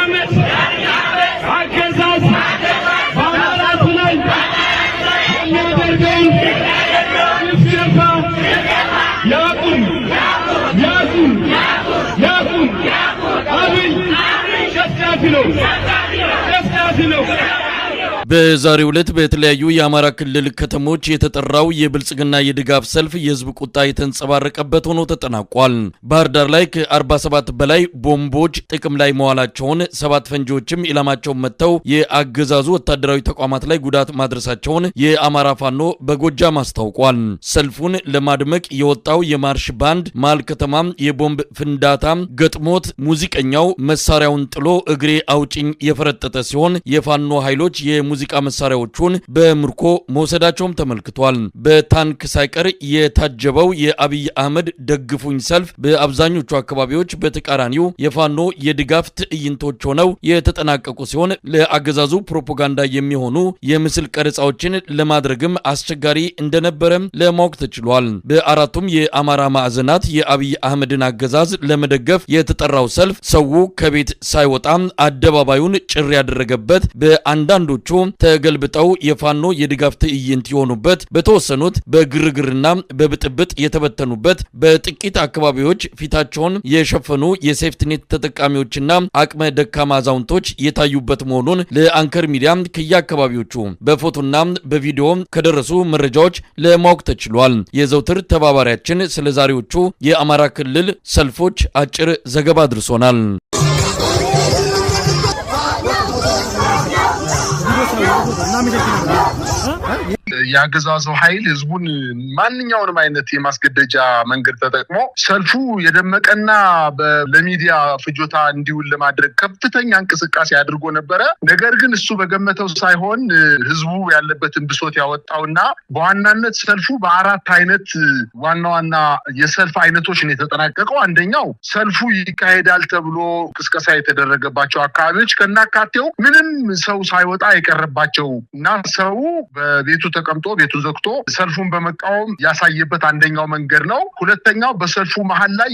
አህመድ አገዛዝ በአማራቱ ላይ የሚያደርገውን ጭፍጨፋ ያቁም። አብይ ጨፍጫፊ ነው። በዛሬው ዕለት በተለያዩ የአማራ ክልል ከተሞች የተጠራው የብልጽግና የድጋፍ ሰልፍ የህዝብ ቁጣ የተንጸባረቀበት ሆኖ ተጠናቋል። ባህር ዳር ላይ ከ47 በላይ ቦምቦች ጥቅም ላይ መዋላቸውን፣ 7 ፈንጂዎችም ኢላማቸውን መተው የአገዛዙ ወታደራዊ ተቋማት ላይ ጉዳት ማድረሳቸውን የአማራ ፋኖ በጎጃም አስታውቋል። ሰልፉን ለማድመቅ የወጣው የማርሽ ባንድ መሃል ከተማ የቦምብ ፍንዳታ ገጥሞት ሙዚቀኛው መሳሪያውን ጥሎ እግሬ አውጭኝ የፈረጠጠ ሲሆን የፋኖ ኃይሎች ሙዚቃ መሳሪያዎቹን በምርኮ መውሰዳቸውም ተመልክቷል። በታንክ ሳይቀር የታጀበው የአብይ አህመድ ደግፉኝ ሰልፍ በአብዛኞቹ አካባቢዎች በተቃራኒው የፋኖ የድጋፍ ትዕይንቶች ሆነው የተጠናቀቁ ሲሆን ለአገዛዙ ፕሮፓጋንዳ የሚሆኑ የምስል ቀረጻዎችን ለማድረግም አስቸጋሪ እንደነበረ ለማወቅ ተችሏል። በአራቱም የአማራ ማዕዘናት የአብይ አህመድን አገዛዝ ለመደገፍ የተጠራው ሰልፍ ሰው ከቤት ሳይወጣ አደባባዩን ጭር ያደረገበት፣ በአንዳንዶቹ ተገልብጠው የፋኖ የድጋፍ ትዕይንት የሆኑበት፣ በተወሰኑት በግርግርና በብጥብጥ የተበተኑበት፣ በጥቂት አካባቢዎች ፊታቸውን የሸፈኑ የሴፍትኔት ተጠቃሚዎችና አቅመ ደካማ አዛውንቶች የታዩበት መሆኑን ለአንከር ሚዲያ ከየአካባቢዎቹ በፎቶና በቪዲዮ ከደረሱ መረጃዎች ለማወቅ ተችሏል። የዘውትር ተባባሪያችን ስለ ዛሬዎቹ የአማራ ክልል ሰልፎች አጭር ዘገባ አድርሶናል። ያገዛዙ ኃይል ህዝቡን ማንኛውንም አይነት የማስገደጃ መንገድ ተጠቅሞ ሰልፉ የደመቀና ለሚዲያ ፍጆታ እንዲውል ለማድረግ ከፍተኛ እንቅስቃሴ አድርጎ ነበረ። ነገር ግን እሱ በገመተው ሳይሆን ህዝቡ ያለበትን ብሶት ያወጣውና በዋናነት ሰልፉ በአራት አይነት ዋና የሰልፍ አይነቶች ነው የተጠናቀቀው። አንደኛው ሰልፉ ይካሄዳል ተብሎ ቅስቀሳ የተደረገባቸው አካባቢዎች ከናካቴው ምንም ሰው ሳይወጣ የቀረባቸው እና ሰው በቤቱ ተቀምጦ ቤቱ ዘግቶ ሰልፉን በመቃወም ያሳየበት አንደኛው መንገድ ነው። ሁለተኛው በሰልፉ መሃል ላይ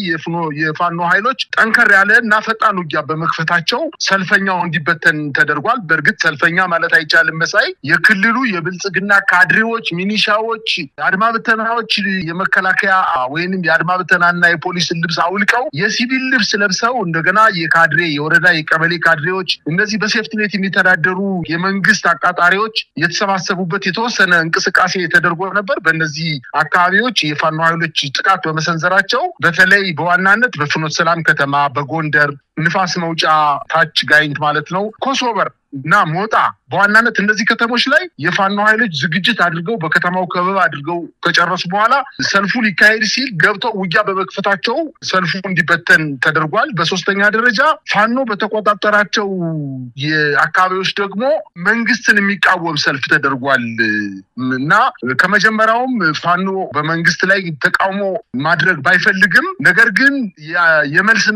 የፋኖ ኃይሎች ጠንከር ያለ እና ፈጣን ውጊያ በመክፈታቸው ሰልፈኛው እንዲበተን ተደርጓል። በእርግጥ ሰልፈኛ ማለት አይቻልም መሳይ የክልሉ የብልጽግና ካድሬዎች፣ ሚኒሻዎች፣ አድማ ብተናዎች የመከላከያ ወይንም የአድማ ብተናና የፖሊስ ልብስ አውልቀው የሲቪል ልብስ ለብሰው እንደገና የካድሬ የወረዳ የቀበሌ ካድሬዎች እነዚህ በሴፍትኔት የሚተዳደሩ የመንግስት አቃጣሪዎች የተሰባሰቡበት የተወሰነ እንቅስቃሴ ተደርጎ ነበር። በእነዚህ አካባቢዎች የፋኖ ኃይሎች ጥቃት በመሰንዘራቸው በተለይ በዋናነት በፍኖተ ሰላም ከተማ፣ በጎንደር ንፋስ መውጫ ታች ጋይንት ማለት ነው፣ ኮሶበር እና ሞጣ በዋናነት እነዚህ ከተሞች ላይ የፋኖ ኃይሎች ዝግጅት አድርገው በከተማው ከበባ አድርገው ከጨረሱ በኋላ ሰልፉ ሊካሄድ ሲል ገብተው ውጊያ በመክፈታቸው ሰልፉ እንዲበተን ተደርጓል። በሶስተኛ ደረጃ ፋኖ በተቆጣጠራቸው የአካባቢዎች ደግሞ መንግስትን የሚቃወም ሰልፍ ተደርጓል እና ከመጀመሪያውም ፋኖ በመንግስት ላይ ተቃውሞ ማድረግ ባይፈልግም ነገር ግን የመልስ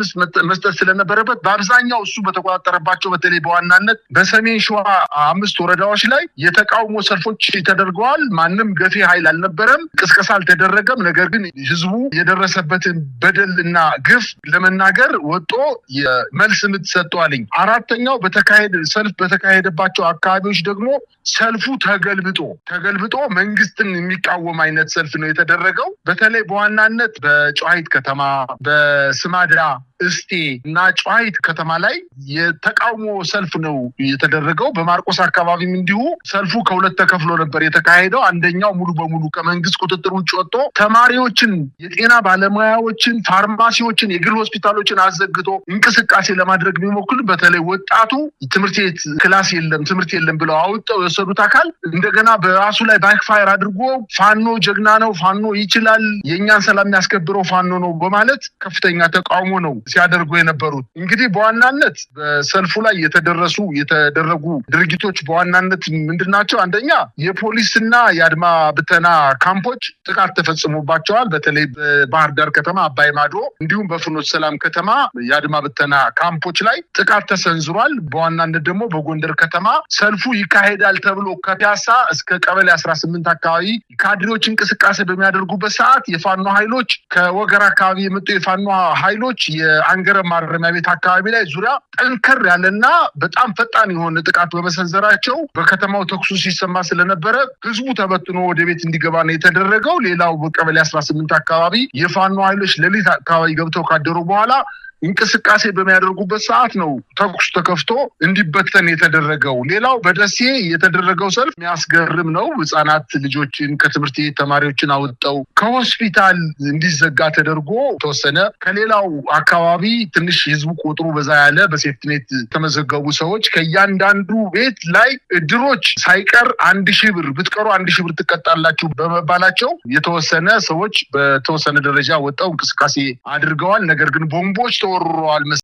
መስጠት ስለነበረበት በአብዛኛው እሱ በተቆጣጠረባቸው በተለይ በዋናነት በሰሜን ሸዋ 5 ወረዳዎች ላይ የተቃውሞ ሰልፎች ተደርገዋል። ማንም ገፊ ኃይል አልነበረም፣ ቅስቀሳ አልተደረገም። ነገር ግን ህዝቡ የደረሰበትን በደልና ግፍ ለመናገር ወጦ የመልስ ምት ሰጥቷልኝ። አራተኛው ሰልፍ በተካሄደባቸው አካባቢዎች ደግሞ ሰልፉ ተገልብጦ መንግስትን የሚቃወም አይነት ሰልፍ ነው የተደረገው። በተለይ በዋናነት በጨዋሂት ከተማ፣ በስማድራ እስቴ እና ጨዋሂት ከተማ ላይ የተቃውሞ ሰልፍ ነው የተደረገው። በማርቆስ አካባቢም እንዲሁ ሰልፉ ከሁለት ተከፍሎ ነበር የተካሄደው። አንደኛው ሙሉ በሙሉ ከመንግስት ቁጥጥር ውጭ ወጥቶ ተማሪዎችን፣ የጤና ባለሙያዎችን፣ ፋርማሲዎችን፣ የግል ሆስፒታሎችን አዘግቶ እንቅስቃሴ ለማድረግ የሚሞክሩ በተለይ ወጣቱ ትምህርት ቤት ክላስ የለም ትምህርት የለም ብለው አውጥተው የወሰዱት አካል እንደገና በራሱ ላይ ባክፋየር አድርጎ ፋኖ ጀግና ነው፣ ፋኖ ይችላል፣ የእኛን ሰላም የሚያስከብረው ፋኖ ነው በማለት ከፍተኛ ተቃውሞ ነው ሲያደርጉ የነበሩት። እንግዲህ በዋናነት በሰልፉ ላይ የተደረጉ ድርጊቶች በዋናነት ምንድናቸው? አንደኛ የፖሊስና የአድማ ብተና ካምፖች ጥቃት ተፈጽሞባቸዋል። በተለይ በባህር ዳር ከተማ አባይ ማዶ እንዲሁም በፍኖተ ሰላም ከተማ የአድማ ብተና ካምፖች ላይ ጥቃት ተሰንዝሯል። በዋናነት ደግሞ በጎንደር ከተማ ሰልፉ ይካሄዳል ተብሎ ከፒያሳ እስከ ቀበሌ 18 አካባቢ ካድሬዎች እንቅስቃሴ በሚያደርጉበት ሰዓት የፋኖ ኃይሎች ከወገር አካባቢ የመጡ የፋኖ ኃይሎች አንገረ ማረሚያ ቤት አካባቢ ላይ ዙሪያ ጠንከር ያለና በጣም ፈጣን የሆነ ጥቃት በመሰንዘራቸው በከተማው ተኩሱ ሲሰማ ስለነበረ ህዝቡ ተበትኖ ወደ ቤት እንዲገባ ነው የተደረገው። ሌላው በቀበሌ 18 አካባቢ የፋኖ ኃይሎች ሌሊት አካባቢ ገብተው ካደሩ በኋላ እንቅስቃሴ በሚያደርጉበት ሰዓት ነው ተኩስ ተከፍቶ እንዲበተን የተደረገው። ሌላው በደሴ የተደረገው ሰልፍ የሚያስገርም ነው። ህጻናት ልጆችን ከትምህርት ቤት ተማሪዎችን አውጥተው ከሆስፒታል እንዲዘጋ ተደርጎ ተወሰነ። ከሌላው አካባቢ ትንሽ ህዝቡ ቁጥሩ በዛ ያለ በሴፍትኔት ተመዘገቡ ሰዎች ከእያንዳንዱ ቤት ላይ እድሮች ሳይቀር 1000 ብር ብትቀሩ 1000 ብር ትቀጣላችሁ በመባላቸው የተወሰነ ሰዎች በተወሰነ ደረጃ ወጣው እንቅስቃሴ አድርገዋል። ነገር ግን ቦምቦች ተወርረዋል።